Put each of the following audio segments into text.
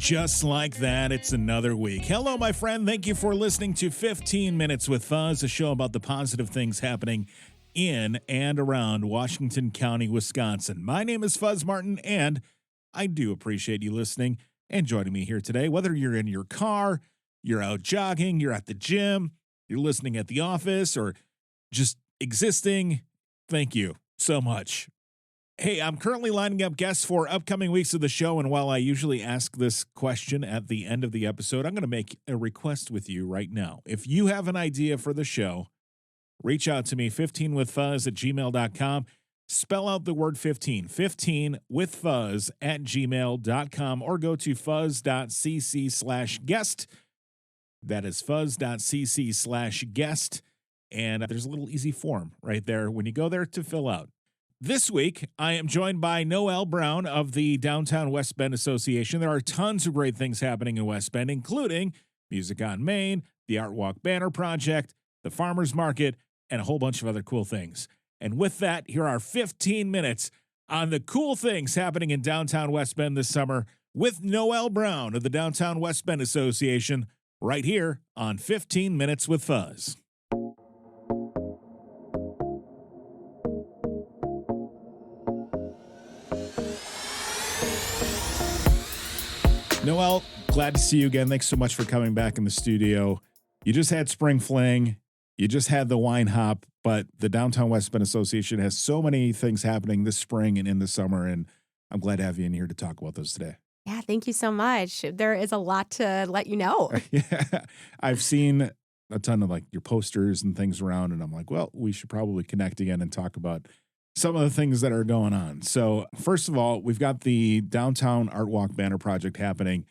Just like that, it's another week. Hello, my friend. Thank you for listening to 15 Minutes with Fuzz, a show about the positive things happening in and around Washington County, Wisconsin. My name is Fuzz Martin, and I do appreciate you listening and joining me here today. Whether you're in your car, you're out jogging, you're at the gym, you're listening at the office, or just existing, thank you so much. Hey, I'm currently lining up guests for upcoming weeks of the show, and while I usually ask this question at the end of the episode, I'm going to make a request with you right now. If you have an idea for the show, reach out to me, 15withfuzz@gmail.com. Spell out the word 15, 15withfuzz@gmail.com, or go to fuzz.cc/guest. That is fuzz.cc/guest, and there's a little easy form right there when you go there to fill out. This week, I am joined by Noelle Braun of the Downtown West Bend Association. There are tons of great things happening in West Bend, including Music on Main, the ArtWalk Banner Project, the Farmers Market, and a whole bunch of other cool things. And with that, here are 15 minutes on the cool things happening in downtown West Bend this summer with Noelle Braun of the Downtown West Bend Association right here on 15 Minutes with Fuzz. Noelle, glad to see you again. Thanks so much for coming back in the studio. You just had Spring Fling. You just had the Wine Hop, but the Downtown West Bend Association has so many things happening this spring and in the summer, and I'm glad to have you in here to talk about those today. Yeah, thank you so much. There is a lot to let you know. Yeah, I've seen a ton of like your posters and things around, and I'm like, well, we should probably connect again and talk about some of the things that are going on. So first of all, we've got the Downtown ArtWalk Banner Project happening.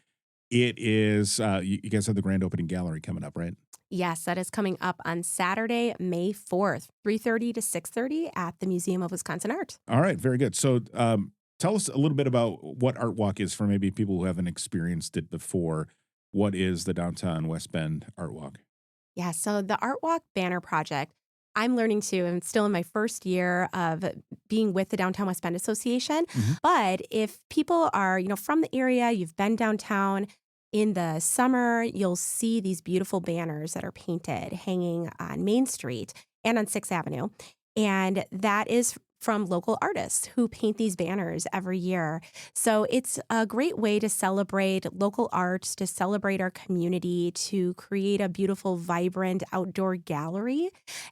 It is, you guys have the grand opening gallery coming up, right? Yes, that is coming up on Saturday, May 4th, 3:30 to 6:30 at the Museum of Wisconsin Art. All right, very good. So tell us a little bit about what ArtWalk is for maybe people who haven't experienced it before. What is the Downtown West Bend ArtWalk? Yeah, so the ArtWalk Banner Project, I'm learning to, I'm still in my first year of being with the Downtown West Bend Association. Mm-hmm. But if people are, from the area, you've been downtown, in the summer, you'll see these beautiful banners that are painted hanging on Main Street and on 6th Avenue. And that is from local artists who paint these banners every year. So it's a great way to celebrate local arts, to celebrate our community, to create a beautiful, vibrant outdoor gallery,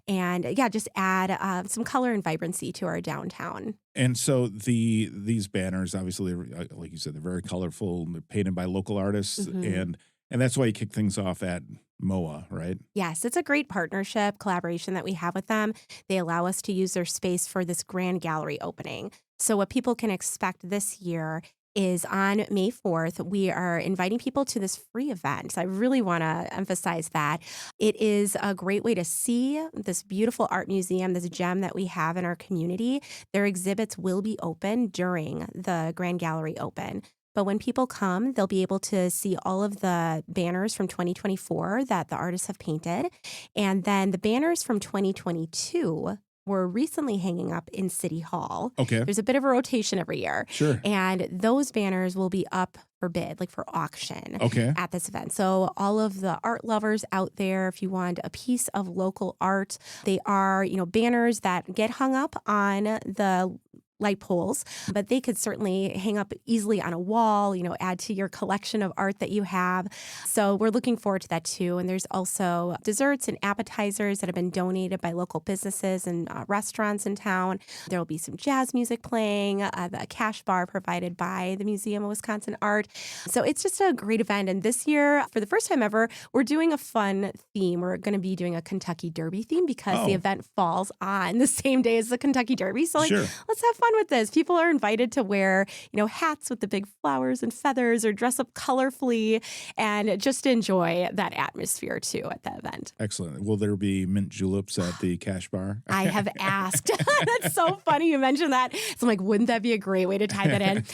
and just add some color and vibrancy to our downtown. And so these banners, obviously, like you said, they're very colorful. They're painted by local artists, Mm-hmm. and that's why you kick things off at MOA, right? Yes, it's a great partnership, collaboration that we have with them. They allow us to use their space for this grand gallery opening. So what people can expect this year is on May 4th, we are inviting people to this free event. So I really want to emphasize that. It is a great way to see this beautiful art museum, this gem that we have in our community. Their exhibits will be open during the grand gallery open. But when people come, they'll be able to see all of the banners from 2024 that the artists have painted. And then the banners from 2022 were recently hanging up in City Hall. Okay. There's a bit of a rotation every year. Sure. And those banners will be up for bid, like for auction at this event. So all of the art lovers out there, if you want a piece of local art, they are, banners that get hung up on the light poles, but they could certainly hang up easily on a wall, add to your collection of art that you have. So we're looking forward to that too. And there's also desserts and appetizers that have been donated by local businesses and restaurants in town. There will be some jazz music playing, the cash bar provided by the Museum of Wisconsin Art. So it's just a great event. And this year, for the first time ever, we're doing a fun theme. We're going to be doing a Kentucky Derby theme because the event falls on the same day as the Kentucky Derby. So let's have fun with this. People are invited to wear, hats with the big flowers and feathers or dress up colorfully and just enjoy that atmosphere too at the event. Excellent. Will there be mint juleps at the cash bar? I have asked. That's so funny you mentioned that. So I'm like, wouldn't that be a great way to tie that in?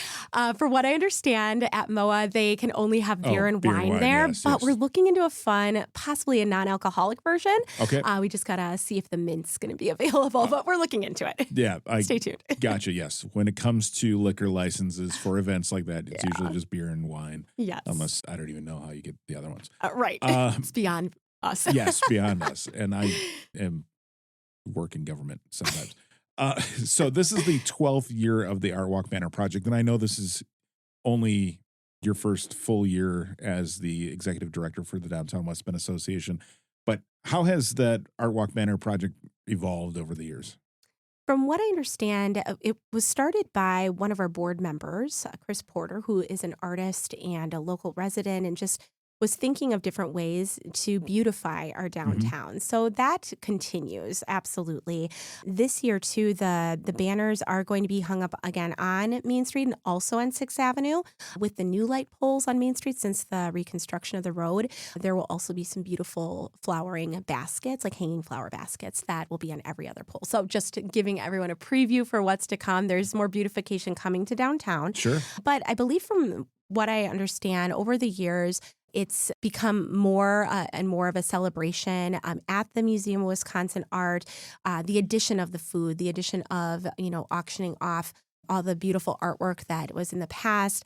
For what I understand, at MOA, they can only have beer and wine there, but we're looking into a fun, possibly a non-alcoholic version. Okay. We just got to see if the mint's going to be available, but we're looking into it. Yeah. Stay tuned. Gotcha. gotcha. Yes. When it comes to liquor licenses for events like that, it's Yeah. usually just beer and wine. Yes. Unless I don't even know how you get the other ones. Right. It's beyond us. Yes, beyond us. And I am work in government sometimes. So this is the 12th year of the ArtWalk Banner Project. And I know this is only your first full year as the executive director for the Downtown West Bend Association. But how has that ArtWalk Banner Project evolved over the years? From what I understand, it was started by one of our board members, Chris Porter, who is an artist and a local resident, and just was thinking of different ways to beautify our Mm-hmm. downtown. So that continues, absolutely. This year, too, the banners are going to be hung up again on Main Street and also on 6th Avenue with the new light poles on Main Street since the reconstruction of the road. There will also be some beautiful flowering baskets, like hanging flower baskets, that will be on every other pole. So just giving everyone a preview for what's to come. There's more beautification coming to downtown. Sure. But I believe from what I understand over the years, it's become more and more of a celebration at the Museum of Wisconsin Art. The addition of the food, the addition of, auctioning off all the beautiful artwork that was in the past,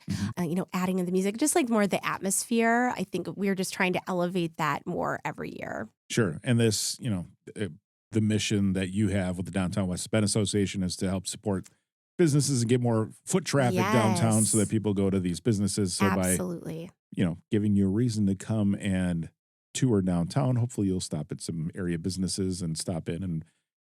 adding in the music, just like more of the atmosphere. I think we're just trying to elevate that more every year. Sure. And this, the mission that you have with the Downtown West Bend Association is to help support businesses and get more foot traffic downtown so that people go to these businesses. So Absolutely. by, giving you a reason to come and tour downtown, hopefully you'll stop at some area businesses and stop in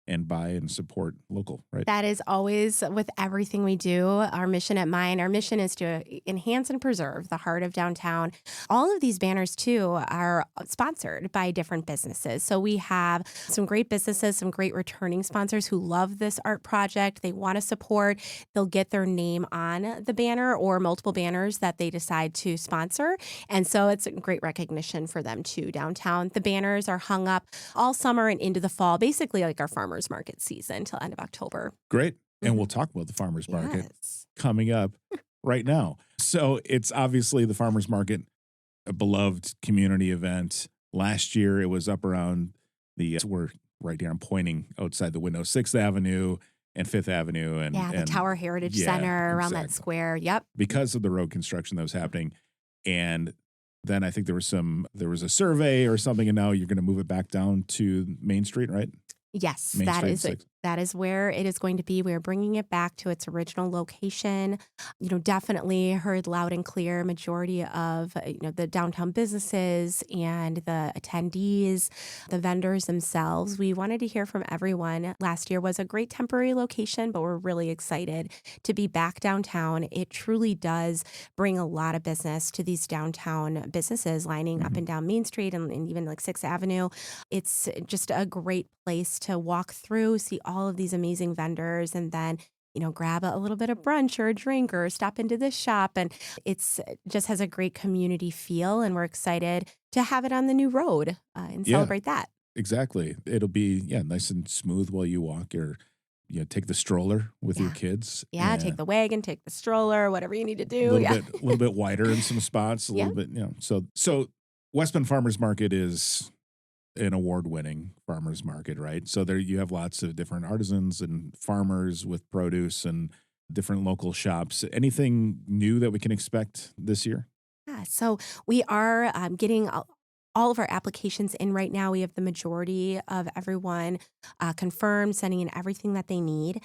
and buy and support local, right? That is always with everything we do. Our mission at Mine, our mission is to enhance and preserve the heart of downtown. All of these banners, too, are sponsored by different businesses. So we have some great businesses, some great returning sponsors who love this art project. They want to support. They'll get their name on the banner or multiple banners that they decide to sponsor. And so it's a great recognition for them, too, downtown. The banners are hung up all summer and into the fall, basically like our farmers market season till end of October. Great. And we'll talk about the farmers market coming up right now. So it's obviously the farmers market, a beloved community event. Last year it was up around we're right here, I'm pointing outside the window, 6th Avenue and 5th Avenue. And the Tower Heritage Center around that square. Yep. Because of the road construction that was happening. And then I think there was a survey or something, and now you're going to move it back down to Main Street, right? Yes, Main that Street, that is where it is going to be. We're bringing it back to its original location. Definitely heard loud and clear majority of, the downtown businesses and the attendees, the vendors themselves. We wanted to hear from everyone. Last year was a great temporary location, but we're really excited to be back downtown. It truly does bring a lot of business to these downtown businesses lining up and down Main Street and even like 6th Avenue. It's just a great place to walk through, see all of these amazing vendors, and then grab a little bit of brunch or a drink or stop into this shop. And it's just has a great community feel. And we're excited to have it on the new road and celebrate that. Exactly. It'll be, nice and smooth while you walk or, take the stroller with your kids. Yeah, take the wagon, take the stroller, whatever you need to do. A little bit wider in some spots, a little bit, So West Bend Farmers Market is an award-winning farmers market, right? So there you have lots of different artisans and farmers with produce and different local shops. Anything new that we can expect this year? Yeah, so we are getting all of our applications in right now. We have the majority of everyone confirmed, sending in everything that they need.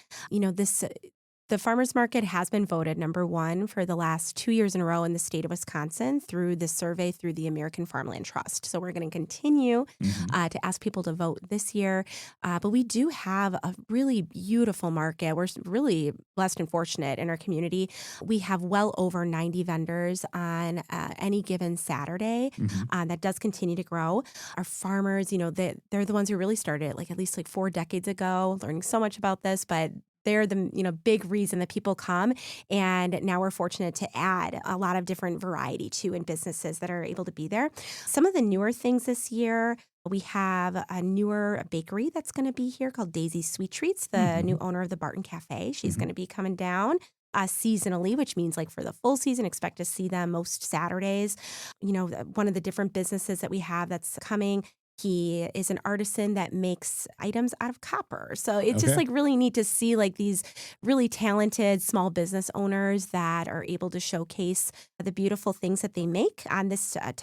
The farmers market has been voted #1 for the last 2 years in a row in the state of Wisconsin through the survey through the American Farmland Trust. So we're going to continue to ask people to vote this year. But we do have a really beautiful market. We're really blessed and fortunate in our community. We have well over 90 vendors on any given Saturday. That does continue to grow. Our farmers, they're the ones who really started at least 4 decades ago, learning so much about this, but they're the big reason that people come. And now we're fortunate to add a lot of different variety too in businesses that are able to be there. Some of the newer things this year, we have a newer bakery that's going to be here called Daisy's Sweet Treats, the new owner of the Barton Cafe. She's going to be coming down seasonally, which means for the full season, expect to see them most Saturdays. One of the different businesses that we have that's coming He is an artisan that makes items out of copper. So it's just Okay. like really neat to see like these really talented small business owners that are able to showcase the beautiful things that they make on this at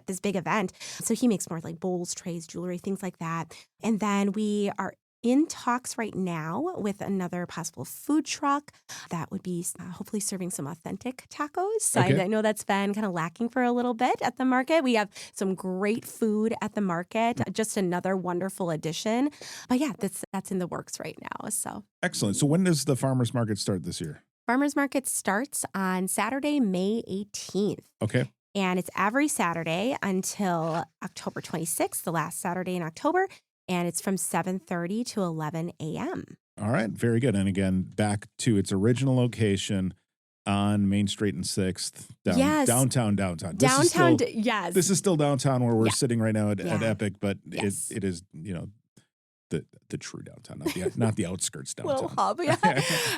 this big event. So he makes more like bowls, trays, jewelry, things like that. And then we are in talks right now with another possible food truck that would be hopefully serving some authentic tacos. So Okay. I know that's been kind of lacking for a little bit at the market. We have some great food at the market, just another wonderful addition. But yeah, that's in the works right now. So Excellent. So when does the farmers market start this year? Farmers Market starts on Saturday, May 18th. Okay. And it's every Saturday until October 26th, the last Saturday in October. And it's from 7:30 to 11 a.m. All right. Very good. And again, back to its original location on Main Street and 6th, Yes. downtown. Yes. This is still downtown where we're Yeah. sitting right now at Epic, but Yes. it is, the true downtown, not the outskirts downtown. Little hub, yeah.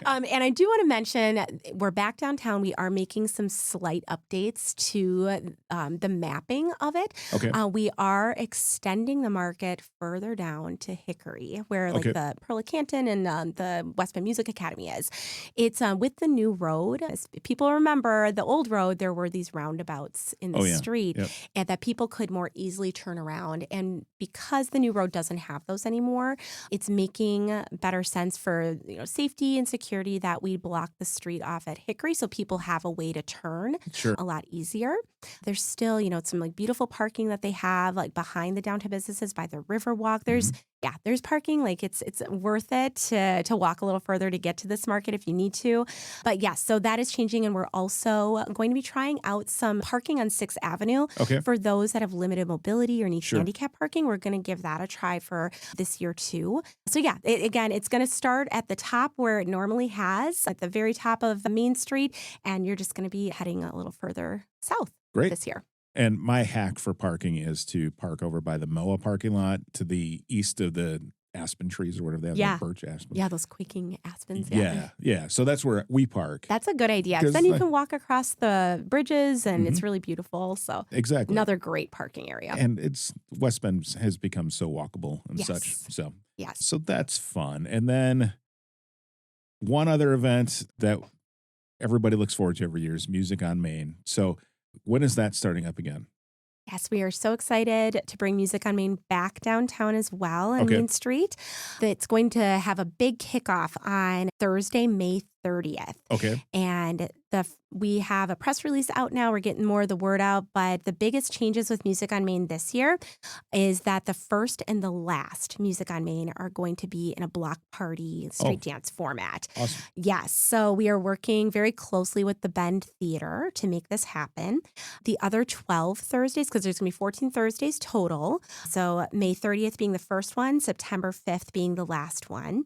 And I do want to mention we're back downtown. We are making some slight updates to the mapping of it. Okay. We are extending the market further down to Hickory, where like the Pearl of Canton and the West Bend Music Academy is. It's with the new road. As people remember the old road, there were these roundabouts in the street and that people could more easily turn around. And because the new road doesn't have those anymore, it's making better sense for safety and security that we block the street off at Hickory so people have a way to turn a lot easier. There's still, some like beautiful parking that they have like behind the downtown businesses by the Riverwalk. There's there's parking. Like it's worth it to walk a little further to get to this market if you need to. But yes, so that is changing. And we're also going to be trying out some parking on 6th Avenue for those that have limited mobility or need handicap parking. We're going to give that a try for this year too. So yeah, it's going to start at the top where it normally has, at the very top of Main Street. And you're just going to be heading a little further south this year. And my hack for parking is to park over by the MOA parking lot to the east of the aspen trees or whatever they have, the birch aspen. Yeah, those quaking aspens. Yeah. So that's where we park. That's a good idea. Because then you can walk across the bridges and it's really beautiful. So exactly. Another great parking area. And West Bend has become so walkable and such. So so that's fun. And then one other event that everybody looks forward to every year is Music on Main. So when is that starting up again? Yes, we are so excited to bring Music on Main back downtown as well on Main Street. It's going to have a big kickoff on Thursday, May 30th. Okay. And we have a press release out now. We're getting more of the word out. But the biggest changes with Music on Main this year is that the first and the last Music on Main are going to be in a block party street dance format. Awesome. Yes. So we are working very closely with the Bend Theater to make this happen. The other 12 Thursdays, because there's going to be 14 Thursdays total. So May 30th being the first one, September 5th being the last one.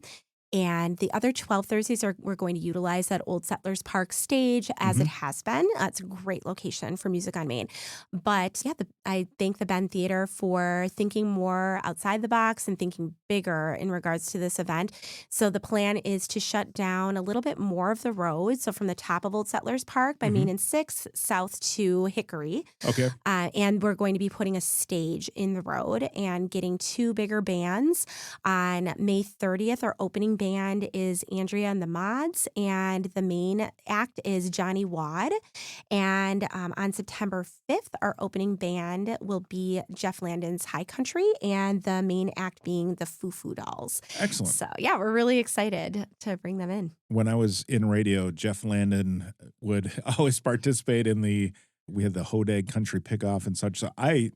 And the other 12 Thursdays we're going to utilize that Old Settlers Park stage as it has been. It's a great location for Music on Main. But yeah, I thank the Bend Theater for thinking more outside the box and thinking bigger in regards to this event. So the plan is to shut down a little bit more of the road. So from the top of Old Settlers Park by Main and 6th south to Hickory. Okay. And we're going to be putting a stage in the road and getting 2 bigger bands. On May 30th, our opening band is Andrea and the Mods, and the main act is Johnny Wad. And on September 5th, our opening band will be Jeff Landon's High Country, and the main act being the Foo Foo Dolls. Excellent. So yeah, we're really excited to bring them in. When I was in radio, Jeff Landon would always participate in we had the Hodag Country Pickoff and such. So I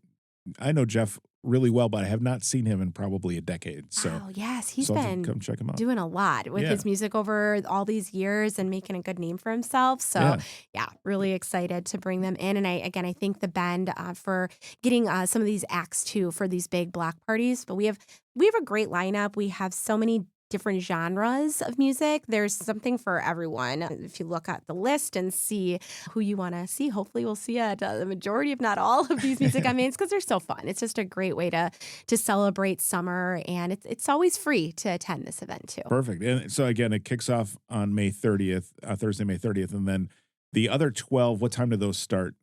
know Jeff really well, but I have not seen him in probably a decade. So yes, he's I'll been come check him out. Doing a lot with his music over all these years and making a good name for himself. So yeah, really excited to bring them in. And I thank the Bend for getting some of these acts too for these big block parties. But we have a great lineup. We have so many different genres of music. There's something for everyone. If you look at the list and see who you want to see, hopefully we'll see the majority, if not all, of these Music on Mains because they're so fun. It's just a great way to celebrate summer, and it's always free to attend this event too. Perfect. And so again, it kicks off on May 30th, Thursday, May 30th, and then the other 12. What time do those start?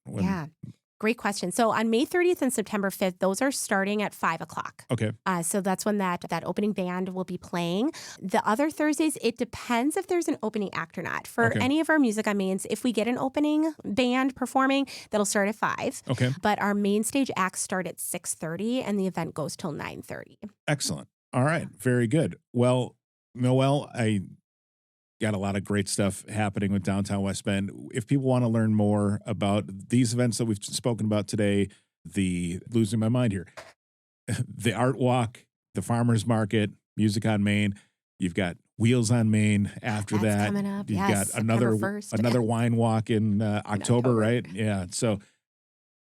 Great question. So on May 30th and September 5th, those are starting at 5 o'clock. Okay. So that's when that opening band will be playing. The other Thursdays, it depends if there's an opening act or not. For any of our Music on Mains, if we get an opening band performing, that'll start at 5. Okay. But our main stage acts start at 6:30 and the event goes till 9:30. Excellent. All right. Very good. Well, Noelle, I got a lot of great stuff happening with Downtown West Bend. If people want to learn more about these events that we've spoken about today, losing my mind here, the Art Walk, the Farmers Market, Music on Main, you've got Wheels on Main after That's that. coming up. You've Yes, got another 1st. wine walk in October, right? Yeah. So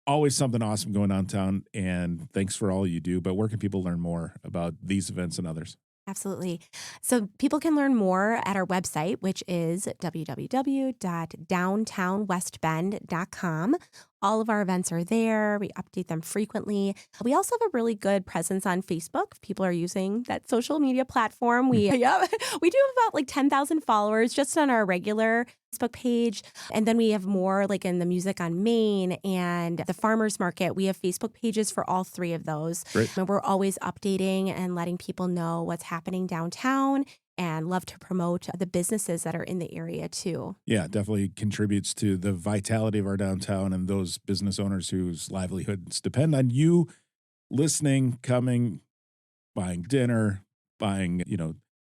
always something awesome going downtown, and thanks for all you do. But where can people learn more about these events and others? Absolutely. So people can learn more at our website, which is www.downtownwestbend.com. All of our events are there. We update them frequently. We also have a really good presence on Facebook. If people are using that social media platform, we do have about 10,000 followers just on our regular Facebook page. And then we have more like in the Music on Main and the Farmers Market. We have Facebook pages for all 3 of those. Great. And we're always updating and letting people know what's happening downtown, and love to promote the businesses that are in the area too. Yeah, definitely contributes to the vitality of our downtown and those business owners whose livelihoods depend on you listening, coming, buying dinner, buying,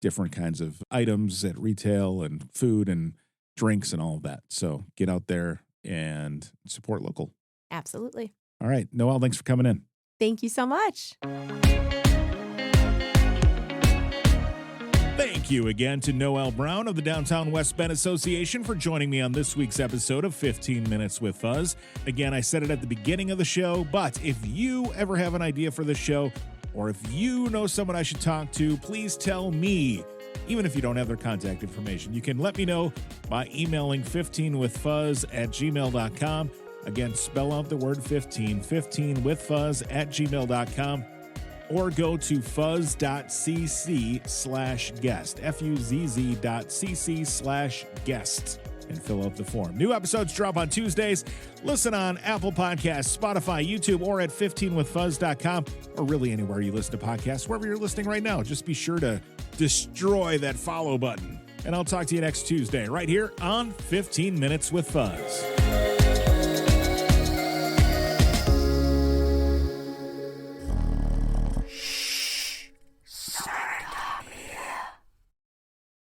different kinds of items at retail and food and drinks and all of that. So get out there and support local. Absolutely. All right. Noelle, thanks for coming in. Thank you so much. Thank you again to Noelle Braun of the Downtown West Bend Association for joining me on this week's episode of 15 Minutes with Fuzz. Again, I said it at the beginning of the show, but if you ever have an idea for this show, or if you know someone I should talk to, please tell me. Even if you don't have their contact information, you can let me know by emailing 15withfuzz@gmail.com. Again, spell out the word 15withfuzz@gmail.com. Or go to fuzz.cc/guest, fuzz.cc/guest, and fill out the form. New episodes drop on Tuesdays. Listen on Apple Podcasts, Spotify, YouTube, or at 15withfuzz.com, or really anywhere you listen to podcasts, wherever you're listening right now. Just be sure to destroy that follow button. And I'll talk to you next Tuesday right here on 15 Minutes with Fuzz.